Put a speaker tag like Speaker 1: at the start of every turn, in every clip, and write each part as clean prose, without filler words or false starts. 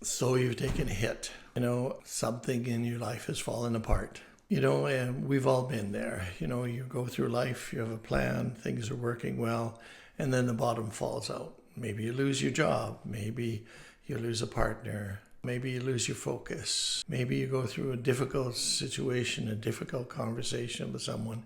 Speaker 1: So you've taken a hit. Something in your life has fallen apart. And we've all been there. You go through life, you have a plan, things are working well, and then the bottom falls out. Maybe you lose your job. Maybe you lose a partner. Maybe you lose your focus. Maybe you go through a difficult situation, a difficult conversation with someone,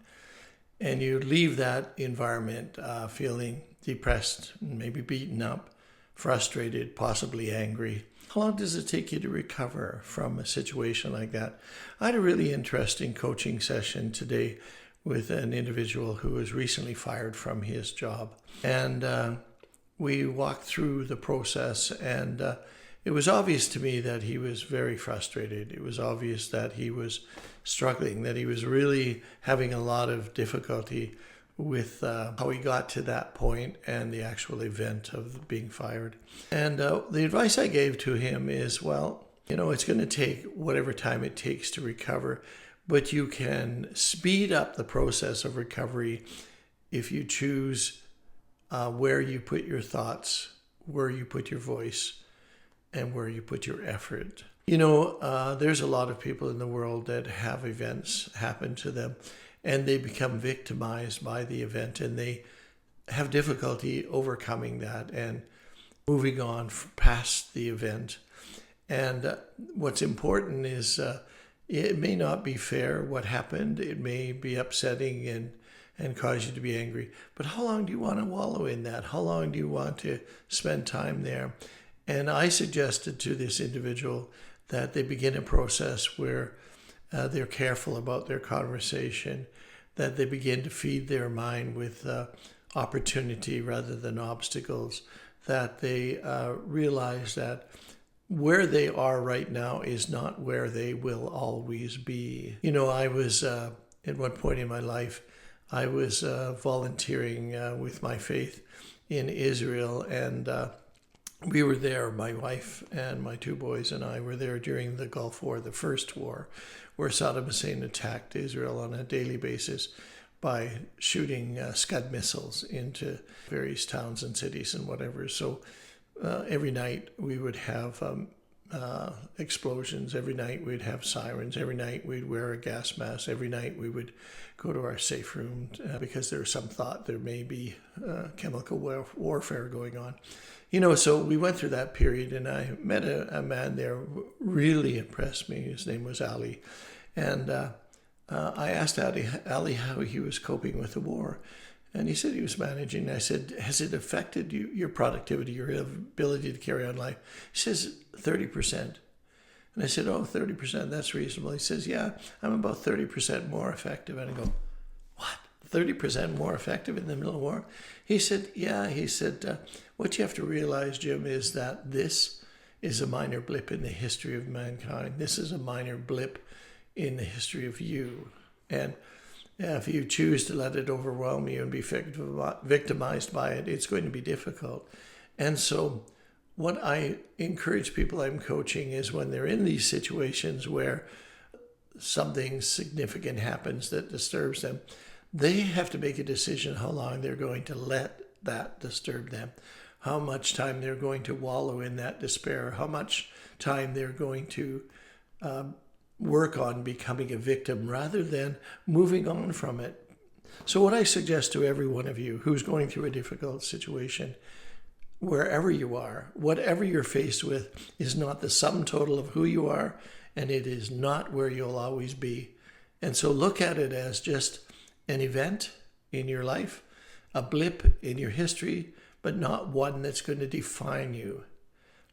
Speaker 1: and you leave that environment feeling depressed, maybe beaten up, frustrated, possibly angry. How long does it take you to recover from a situation like that? I had a really interesting coaching session today with an individual who was recently fired from his job. And we walked through the process, and it was obvious to me that he was very frustrated. It was obvious that he was struggling, that he was really having a lot of difficulty with how he got to that point and the actual event of being fired. And the advice I gave to him is, well, it's going to take whatever time it takes to recover, but you can speed up the process of recovery if you choose where you put your thoughts, where you put your voice, and where you put your effort. There's a lot of people in the world that have events happen to them, and they become victimized by the event, and they have difficulty overcoming that and moving on past the event. And what's important is it may not be fair what happened. It may be upsetting and cause you to be angry. But how long do you want to wallow in that? How long do you want to spend time there? And I suggested to this individual that they begin a process where they're careful about their conversation, that they begin to feed their mind with opportunity rather than obstacles, that they realize that where they are right now is not where they will always be. I was, at one point in my life, I was volunteering with my faith in Israel, and we were there, my wife and my two boys and I were there during the Gulf War, the first war, where Saddam Hussein attacked Israel on a daily basis by shooting Scud missiles into various towns and cities and whatever. So every night we would have explosions. Every night we'd have sirens. Every night we'd wear a gas mask. Every night we would go to our safe room because there was some thought there may be chemical warfare going on. So we went through that period, and I met a man there who really impressed me. His name was Ali. And I asked Ali how he was coping with the war. And he said he was managing. I said, has it affected your productivity, your ability to carry on life? He says, 30%. And I said, 30%, that's reasonable. He says, yeah, I'm about 30% more effective. And I go, what? 30% more effective in the middle of war? He said, yeah. He said, what you have to realize, Jim, is that this is a minor blip in the history of mankind. This is a minor blip in the history of you. And if you choose to let it overwhelm you and be victimized by it, it's going to be difficult. And so what I encourage people I'm coaching is when they're in these situations where something significant happens that disturbs them, they have to make a decision how long they're going to let that disturb them, how much time they're going to wallow in that despair, how much time they're going to work on becoming a victim rather than moving on from it. So what I suggest to every one of you who's going through a difficult situation, wherever you are, whatever you're faced with is not the sum total of who you are, and it is not where you'll always be. And so look at it as just an event in your life, a blip in your history, but not one that's going to define you.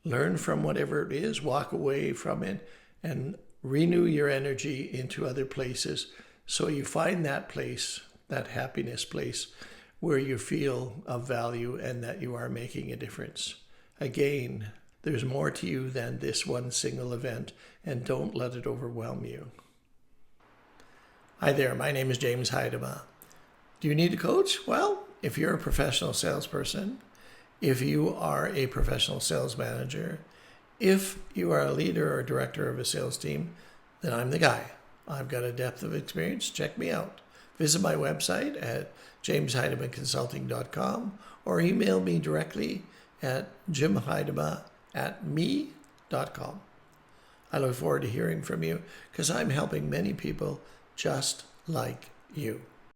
Speaker 1: Learn from whatever it is, walk away from it, and renew your energy into other places so you find that place, that happiness place, where you feel of value and that you are making a difference. Again, there's more to you than this one single event, and don't let it overwhelm you. Hi there, my name is James Heidema. Do you need a coach? Well, if you're a professional salesperson, if you are a professional sales manager, if you are a leader or director of a sales team, then I'm the guy. I've got a depth of experience. Check me out. Visit my website at jamesheidemaconsulting.com or email me directly at jimheidema@me.ca. victimhood.com. I look forward to hearing from you because I'm helping many people just like you.